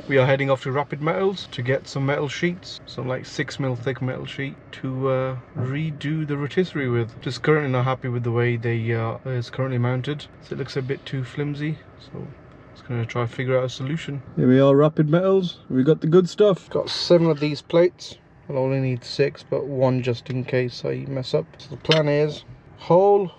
We are heading off to Rapid Metals to get some metal sheets, some like 6mm thick metal sheet to redo the rotisserie with. Just currently not happy with the way they is currently mounted, so it looks a bit too flimsy. So just gonna try to figure out a solution. Here we are, Rapid Metals. We got the good stuff. Got 7 of these plates. I'll only need 6, but 1 just in case I mess up. So the plan is hole,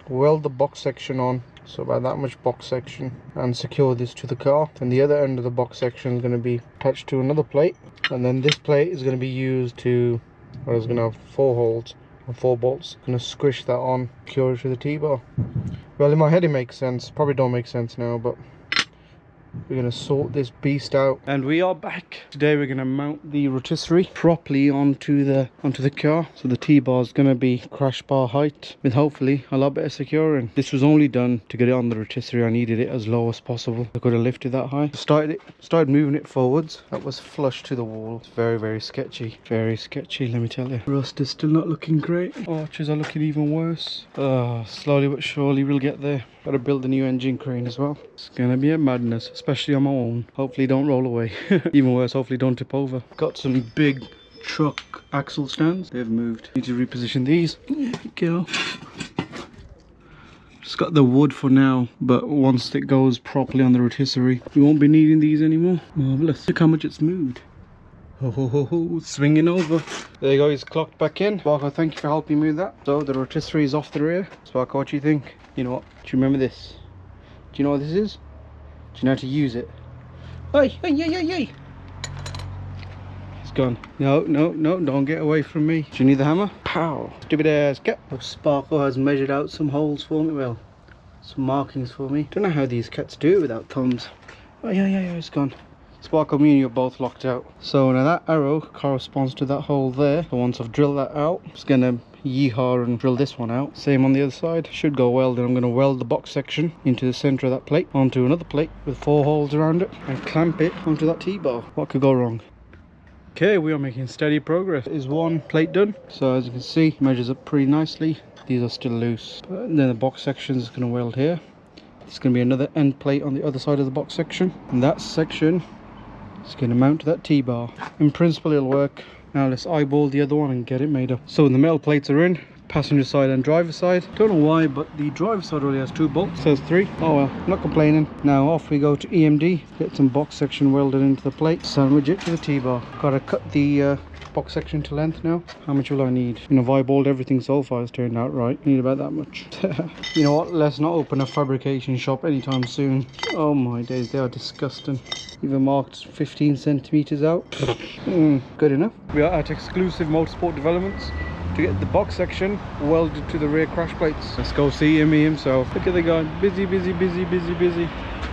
weld the box section on. So about that much box section, and secure this to the car. And the other end of the box section is going to be attached to another plate, and then this plate is going to be used to, well, it's going to have 4 holes and 4 bolts. Going to squish that on, secure it to the T-bar. Well, in my head it makes sense, probably don't make sense now, but we're going to sort this beast out. And we are back. Today we're going to mount the rotisserie properly onto the car. So the T-bar is going to be crash bar height with hopefully a lot better securing. This was only done to get it on the rotisserie. I needed it as low as possible. I could have lifted that high. Started moving it forwards. That was flush to the wall. It's very, very sketchy. Very sketchy, let me tell you. Rust is still not looking great. Arches are looking even worse. Slowly but surely we'll get there. Gotta build a new engine crane as well. It's gonna be a madness, especially on my own. Hopefully don't roll away. Even worse, hopefully don't tip over. Got some big truck axle stands. They've moved. Need to reposition these. There we go. Just got the wood for now, but once it goes properly on the rotisserie, we won't be needing these anymore. Marvelous. Look how much it's moved. Swinging over. There you go, he's clocked back in. Sparko, thank you for helping move that. So the rotisserie is off the rear. Sparko, what do you think? You know what? Do you remember this? Do you know what this is? Do you know how to use it? Hey! It's gone. No, don't get away from me. Do you need the hammer? Pow! Stupid ass cat. Oh, Sparko has measured out some holes for me. Well, some markings for me. Don't know how these cats do it without thumbs. Oh, yeah, it's gone. Sparko, me and you are both locked out. So now that arrow corresponds to that hole there. So once I've drilled that out, I'm just gonna yeehaw and drill this one out. Same on the other side. Should go well. Then I'm gonna weld the box section into the center of that plate onto another plate with 4 holes around it and clamp it onto that T-bar. What could go wrong? Okay, we are making steady progress. Is 1 plate done? So as you can see, it measures up pretty nicely. These are still loose. But then the box section is gonna weld here. There's gonna be another end plate on the other side of the box section, and that section it's going to mount to that T-bar. In principle it'll work. Now let's eyeball the other one and get it made up. So the metal plates are in, passenger side and driver side. Don't know why, but the driver side only has 2 bolts. It says 3. Oh well, not complaining. Now off we go to EMD. Get some box section welded into the plate. Sandwich it to the T-bar. Gotta cut the box section to length now. How much will I need? You know, if I eyeballed everything so far, it's turned out right. Need about that much. You know what? Let's not open a fabrication shop anytime soon. Oh my days, they are disgusting. Even marked 15 centimeters out. Good enough. We are at Exclusive Motorsport Developments to get the box section welded to the rear crash plates. Let's go see Imi himself. Look at the guy. Busy.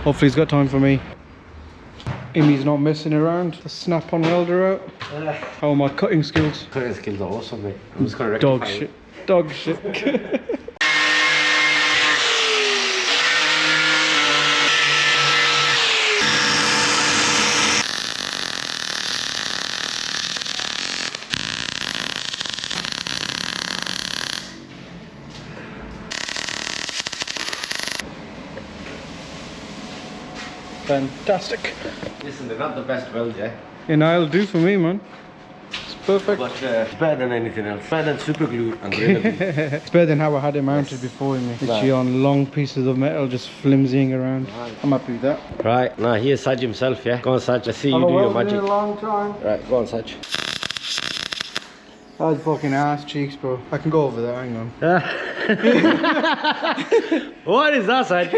Hopefully he's got time for me. Imi's not messing around. The snap-on welder out. How are my cutting skills? Cutting skills are awesome, mate. I'm just gonna rectify Dog shit. Fantastic. Listen, they're not the best welds, yeah? Yeah, no, it'll do for me, man. It's perfect. But it's better than anything else. Better than super glue and gorilla glue. It's better than how I had it mounted before me. Literally on long pieces of metal just flimsying around. Right. I'm happy with that. Right, now here's Saj himself, yeah? Go on, Saj. Let's see you do your magic. In a long time. Right, go on, Saj. That was fucking ass cheeks, bro. I can go over there, hang on. What is that, Saj?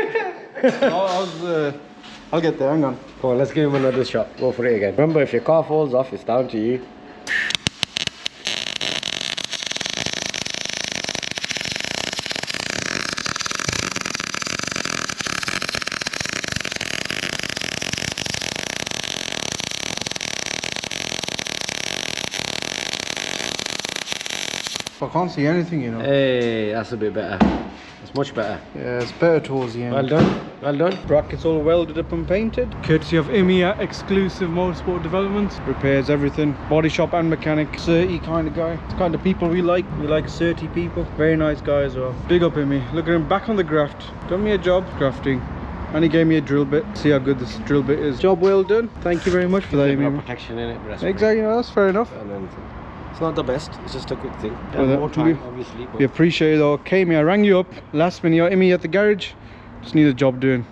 I'll get there, hang on. Come on, let's give him another shot. Go for it again. Remember, if your car falls off, it's down to you. I can't see anything, you know. Hey, that's a bit better. It's much better. Yeah, it's better towards the end. Well done. Well done. Brackets all welded up and painted. Courtesy of Imi Exclusive Motorsport Development. Repairs everything. Body shop and mechanic. Certy kind of guy. It's kind of people we like. We like certy people. Very nice guy as well. Big up Imi. Look at him back on the graft. Done me a job. Grafting. And he gave me a drill bit. See how good this drill bit is. Job well done. Thank you very much for that. There's no protection in it. Exactly, no, that's fair enough. And then it's not the best. It's just a quick thing. Well, More time, obviously. We appreciate it though. Came, I rang you up last minute. You're in me at the garage. Just need a job doing.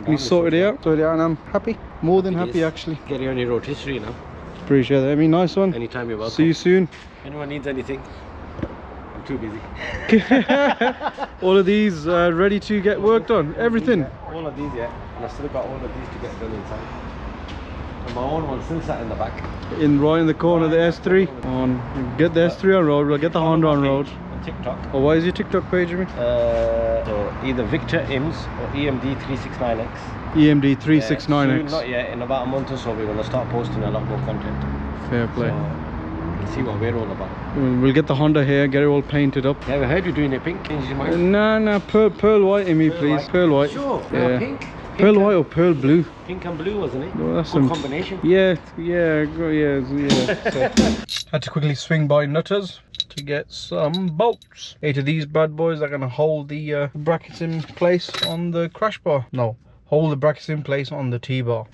We sorted it out. And I'm happy. More than happy actually. Get you on your rotisserie now. Appreciate that. I mean, nice one. Anytime you're welcome. See you soon. Anyone needs anything? I'm too busy. All of these ready to get worked on. Everything. All of these, yeah. And I've still got all of these to get done inside. And my own one's still sat in the back. Right in the corner, the S3. Get the S3 on road. We'll get the Honda on road. On TikTok. Oh, why is your TikTok page, I mean? So either Victor Ims or EMD369X. EMD369X. Soon, not yet. In about a month or so, we're going to start posting a lot more content. Fair play. So, we'll see what we're all about. We'll get the Honda here, get it all painted up. Yeah, I heard you doing it pink. Change your mind? Nah, pearl white in me, please. Pearl white. Sure. Yeah. Pink. Pearl white or pearl blue? Pink and blue, wasn't it? No, that's good some combination. Yeah. So, had to quickly swing by Nutters to get some bolts. 8 of these bad boys are gonna hold the brackets in place on the crash bar. No, hold the brackets in place on the T-bar.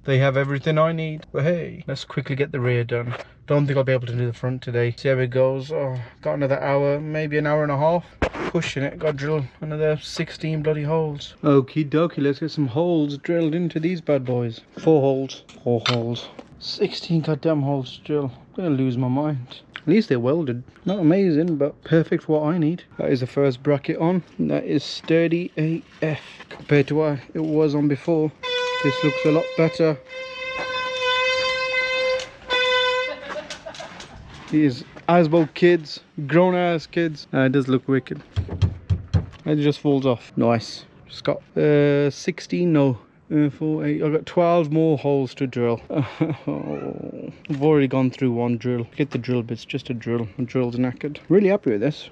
They have everything I need. But hey, let's quickly get the rear done. Don't think I'll be able to do the front today. See how it goes. Oh, got another hour, maybe an hour and a half. Pushing it. Got to drill another 16 bloody holes. Okie dokie, let's get some holes drilled into these bad boys. 4 holes. 4 holes. 16 goddamn holes to drill. I'm gonna lose my mind. At least they're welded. Not amazing, but perfect for what I need. That is the first bracket on. That is sturdy AF compared to what it was on before. This looks a lot better. These Asbo kids, grown ass kids. It does look wicked. It just falls off. Nice. Just got 16, no. 4, 8. I've got 12 more holes to drill. I've already gone through one drill. Get the drill bits, just a drill. The drill's knackered. Really happy with this.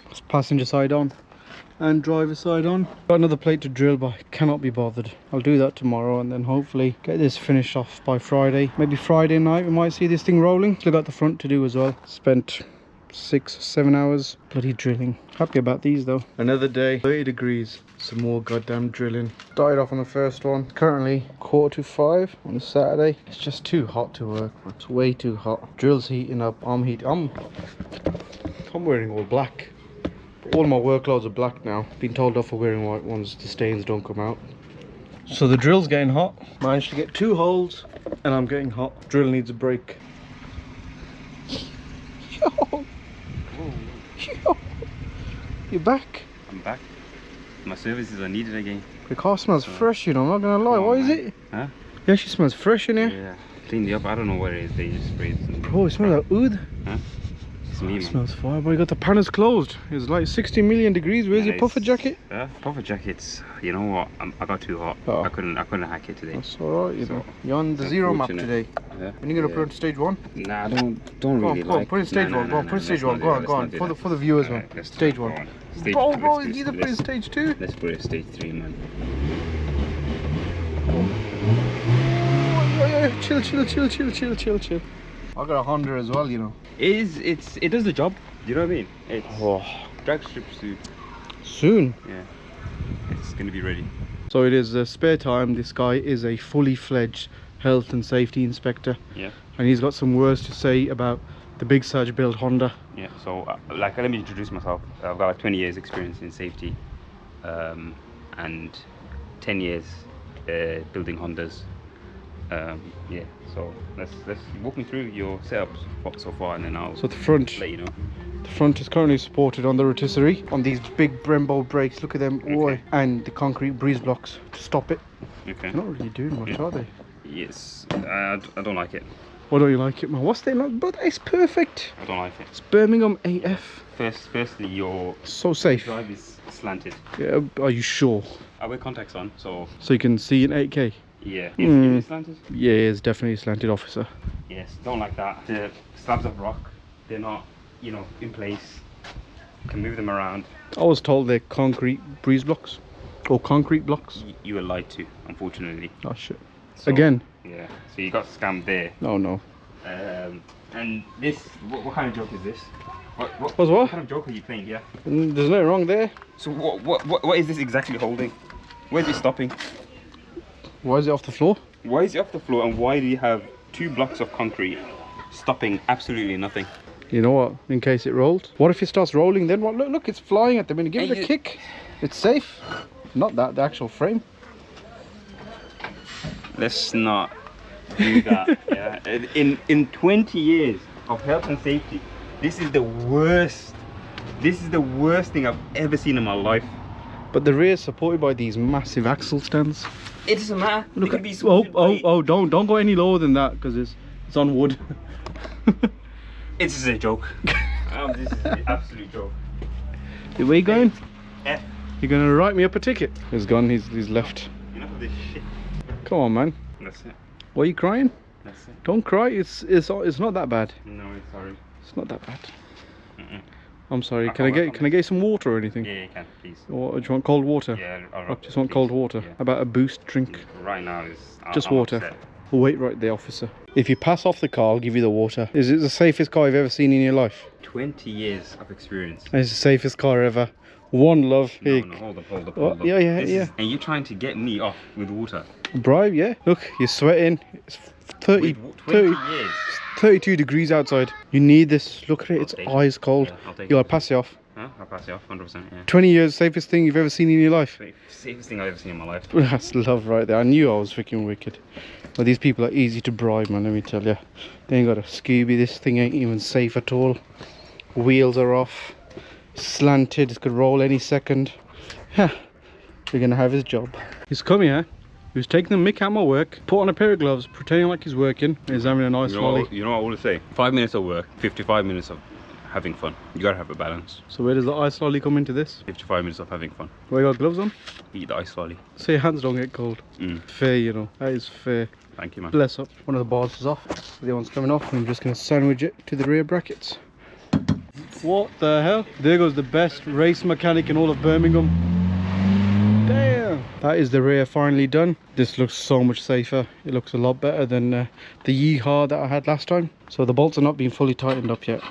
It's passenger side on and driver side on. Got another plate to drill, but I cannot be bothered. I'll do that tomorrow and then hopefully get this finished off by Friday. Maybe Friday night we might see this thing rolling. Still got the front to do as well. Spent 6-7 hours bloody drilling. Happy about these though. Another day, 30 degrees. Some more goddamn drilling. Started off on the first one. Currently 4:45 on Saturday. It's just too hot to work. It's way too hot. Drill's heating up. I'm wearing all black. All my work clothes are black now. Been told off for wearing white ones. The stains don't come out. So the drill's getting hot. Managed to get 2 holes and I'm getting hot. Drill needs a break. Yo! You're back? I'm back. My services are needed again. The car smells fresh, you know, I'm not gonna lie. What is it? Huh? Yeah, she smells fresh in here. Yeah. Cleaned it up. I don't know what it is. They just sprayed some. Bro, it smells like oud. Huh? It's me, It man. smells fire, but you got the panels closed. It's like 60 million degrees. Where's Yeah, your puffer jacket? Puffer jackets. You know what? I got too hot. Oh. I couldn't hack it today. That's alright, you know. So, You're on the zero map unfortunate. today. Yeah. When are you gonna Yeah. put it on stage 1? Nah, I don't Go on, really go on, like. put it in stage 1. Go on, put it in stage 1. Go on, go on. For the viewers, man. Let's do Stage it. 1. Go on. Stage Bro, two, bro, let's you do either it. put it in stage 2. Let's put it in stage 3, man. Chill. I got a Honda as well, you know. It does the job. Do you know what I mean? It's drag strips too. Soon. Yeah. It's gonna be ready. So it is spare time. This guy is a fully fledged health and safety inspector. Yeah. And he's got some words to say about the big Surge build Honda. Yeah, so like let me introduce myself. I've got like 20 years experience in safety and 10 years building Hondas. Yeah, so let's walk me through your setups so far and then I'll So the front, let you know. the front is currently supported on the rotisserie on these big Brembo brakes. Look at them, boy, and the concrete breeze blocks to stop it. Okay. They're not really doing much, are they? Yes, I don't like it. Why don't you like it, man? What's they like? But it's perfect. I don't like it. It's Birmingham AF. Firstly, your So safe. drive is slanted. Yeah, are you sure? I wear contacts on, so So you can see in 8K? yeah. Mm. It's slanted? Yeah, it's definitely a slanted officer. Yes, don't like that. The slabs of rock, they're not, in place. You can move them around. I was told they're concrete breeze blocks. Or concrete blocks. You were lied to, unfortunately. Oh shit. So, Again? Yeah, so you got scammed there. Oh no. And this, what kind of joke is this? What kind of joke are you playing here? There's nothing wrong there. So what is this exactly holding? Where's it stopping? Why is it off the floor? Why is it off the floor, and why do you have 2 blocks of concrete stopping absolutely nothing? You know what? In case it rolled. What if it starts rolling then? What? Look, it's flying at the minute. Give it a kick. It's safe. Not that, the actual frame. Let's not do that. Yeah. In 20 years of health and safety, this is the worst. This is the worst thing I've ever seen in my life. But the rear is supported by these massive axle stands. It doesn't matter. Look at don't go any lower than that because it's on wood. It's just a joke. This is an absolute joke. Where you going? F. You're gonna write me up a ticket. He's gone. He's left. Enough of this shit. Come on, man. That's it. Why are you crying? That's it. Don't cry. It's not that bad. No, sorry. It's not that bad. I'm sorry. Can I get some water or anything? Yeah, you can, please. Or do you want cold water? Yeah, I just want cold water. Yeah. How about a boost drink? Right now is Just I'm water. upset. We'll wait right there, officer. If you pass off the car, I'll give you the water. Is it the safest car you've ever seen in your life? 20 years of experience. It's the safest car ever. One love. No, hold up. Yeah. And you're trying to get me off with water. Bribe, yeah. Look, you're sweating. It's 20 years. 32 degrees outside. You need this. Look at it. It's ice cold. Yeah, I'll take You it. gotta pass it off. Huh? I'll pass it off, 100%. Yeah. 20 years, safest thing you've ever seen in your life. Safest thing I've ever seen in my life. That's love right there. I knew I was freaking wicked. But these people are easy to bribe, man, let me tell you. They ain't got a Scooby. This thing ain't even safe at all. Wheels are off. Slanted. It could roll any second. We're gonna have his job. He's come here. He was taking the mick out of my work, put on a pair of gloves, pretending like he's working. He's having a nice lolly. You know what I want to say? 5 minutes of work, 55 minutes of having fun. You gotta have a balance. So where does the ice lolly come into this? 55 minutes of having fun. Why you got gloves on? Eat the ice lolly. So your hands don't get cold. Fair, you know. That is fair. Thank you, man. Bless up. One of the bars is off. The other one's coming off. And I'm just going to sandwich it to the rear brackets. What the hell? There goes the best race mechanic in all of Birmingham. Damn. That is the rear finally done. This looks so much safer. It looks a lot better than the Yeehaw that I had last time. So the bolts are not being fully tightened up yet.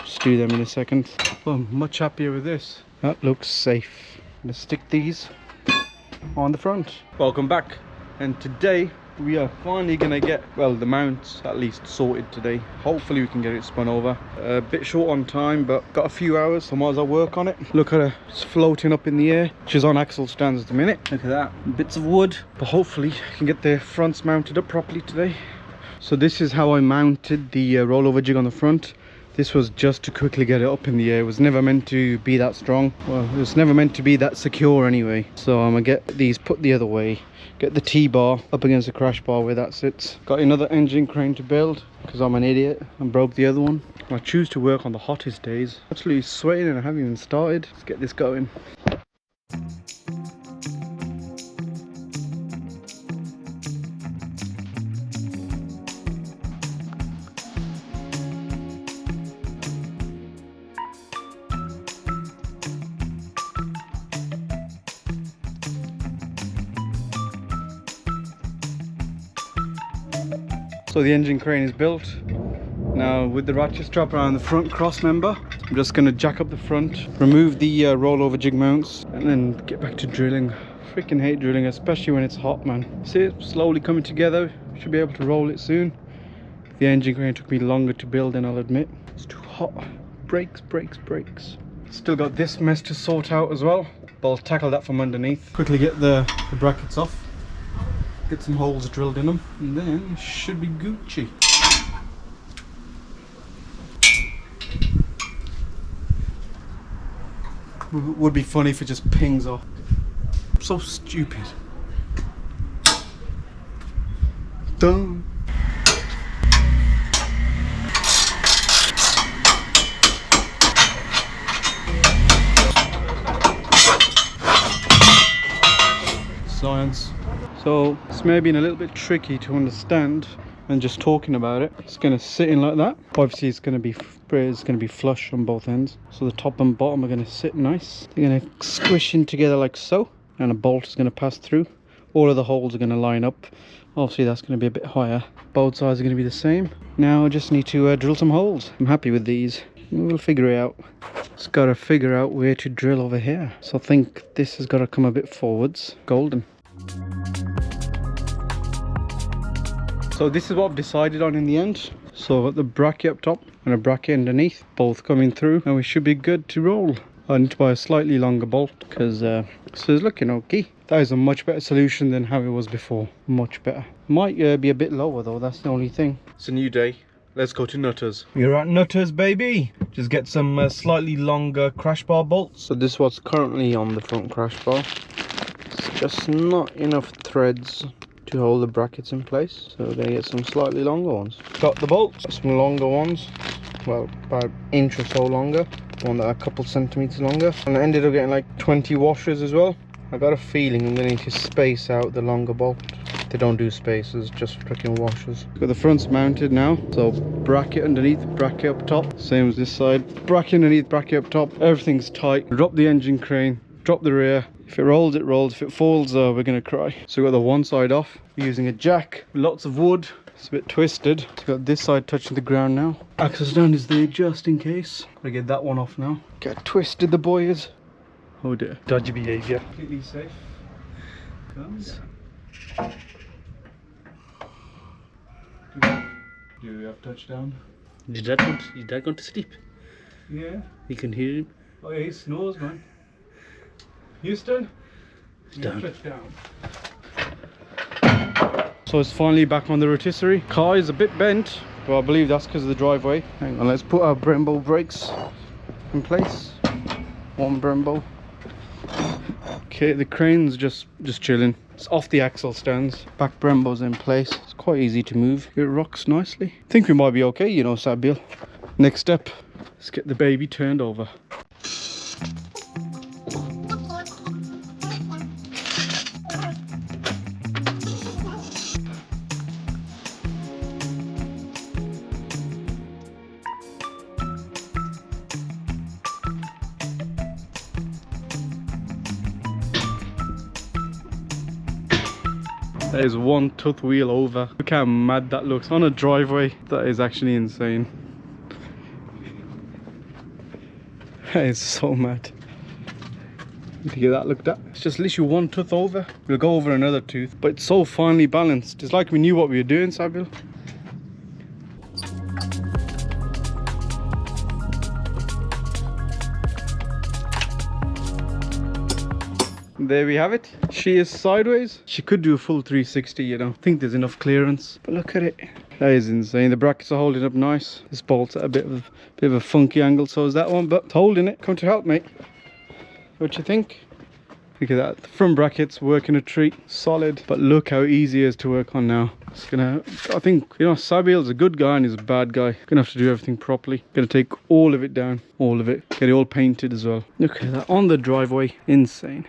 Just do them in a second. Well, I'm much happier with this. That looks safe. I'm going to stick these on the front. Welcome back. And today we are finally gonna get, well, the mounts at least sorted today. Hopefully we can get it spun over. A bit short on time, but got a few hours, so might as well work on it. Look at her, it's floating up in the air. She's on axle stands at the minute. Look at that, bits of wood. But hopefully I can get the fronts mounted up properly today. So this is how I mounted the rollover jig on the front. This was just to quickly get it up in the air. It was never meant to be that strong. Well, it was never meant to be that secure anyway. So I'm gonna get these put the other way. Get the T-bar up against the crash bar where that sits. Got another engine crane to build because I'm an idiot and broke the other one. I choose to work on the hottest days. Absolutely sweating and I haven't even started. Let's get this going. So the engine crane is built. Now with the ratchet strap around the front cross member, I'm just going to jack up the front, remove the rollover jig mounts, and then get back to drilling. Freaking hate drilling, especially when it's hot, man. See it slowly coming together. Should be able to roll it soon. The engine crane took me longer to build than I'll admit. It's too hot. Brakes. Still got this mess to sort out as well, but I'll tackle that from underneath. Quickly get the brackets off. Get some holes drilled in them, and then it should be Gucci. Would be funny if it just pings off. So stupid. Done. Science. So this may have been a little bit tricky to understand and just talking about it. It's going to sit in like that. Obviously it's going to be flush on both ends. So the top and bottom are going to sit nice. They're going to squish in together like so. And a bolt is going to pass through. All of the holes are going to line up. Obviously that's going to be a bit higher. Both sides are going to be the same. Now I just need to drill some holes. I'm happy with these. We'll figure it out. Just gotta figure out where to drill over here. So I think this has got to come a bit forwards. Golden. So this is what I've decided on in the end. So I've got the bracket up top and a bracket underneath, both coming through, and we should be good to roll. I need to buy a slightly longer bolt because this is looking okay. That is a much better solution than how it was before. Much better. Might be a bit lower though, that's the only thing. It's a new day. Let's go to Nutters. We're at Nutters, baby. Just get some slightly longer crash bar bolts. So this is what's currently on the front crash bar. It's just not enough threads to hold the brackets in place, so we're gonna get some slightly longer ones. Got the bolts, some longer ones, well, about an inch or so longer, one that are a couple centimeters longer, and I ended up getting like 20 washers as well. I got a feeling I'm gonna need to space out the longer bolt. They don't do spaces, just freaking washers. Got the fronts mounted now, so bracket underneath, bracket up top, same as this side, bracket underneath, bracket up top, everything's tight. Drop the engine crane, drop the rear. If it rolls, it rolls. If it falls, we're gonna cry. So we got the one side off. We're using a jack, lots of wood. It's a bit twisted. So we got this side touching the ground now. Access stand is there just in case. Gotta get that one off now. Get twisted, the boys. Oh dear. Dodgy behaviour. Completely safe. Comes. Do we have touchdown? Is Dad going to sleep? Yeah. You can hear him. Oh yeah, he snores, man. Houston? Down. Touchdown. So it's finally back on the rotisserie. Car is a bit bent, but I believe that's because of the driveway. Hang on, let's put our Brembo brakes in place. One Brembo. Okay, the crane's just chilling. It's off the axle stands. Back Brembo's in place. It's quite easy to move. It rocks nicely. I think we might be okay, you know, Sabil. Next step, let's get the baby turned over. That is one tooth wheel over. Look how mad that looks on a driveway. That is actually insane. That is so mad. Need to get that looked at. It's just literally one tooth over. We'll go over another tooth, but it's so finely balanced. It's like we knew what we were doing, Sabil. There we have it. She is sideways. She could do a full 360, you know. I think there's enough clearance, but look at it. That is insane. The brackets are holding up nice. This bolt's at a bit of a funky angle, so is that one, but it's holding it. Come to help, mate. What you think? Look at that. The front brackets working a treat. Solid, but look how easy it is to work on now. It's gonna, I think, you know, Sabil's a good guy and he's a bad guy. Gonna have to do everything properly. Gonna take all of it down, all of it. Get it all painted as well. Look at that on the driveway. Insane.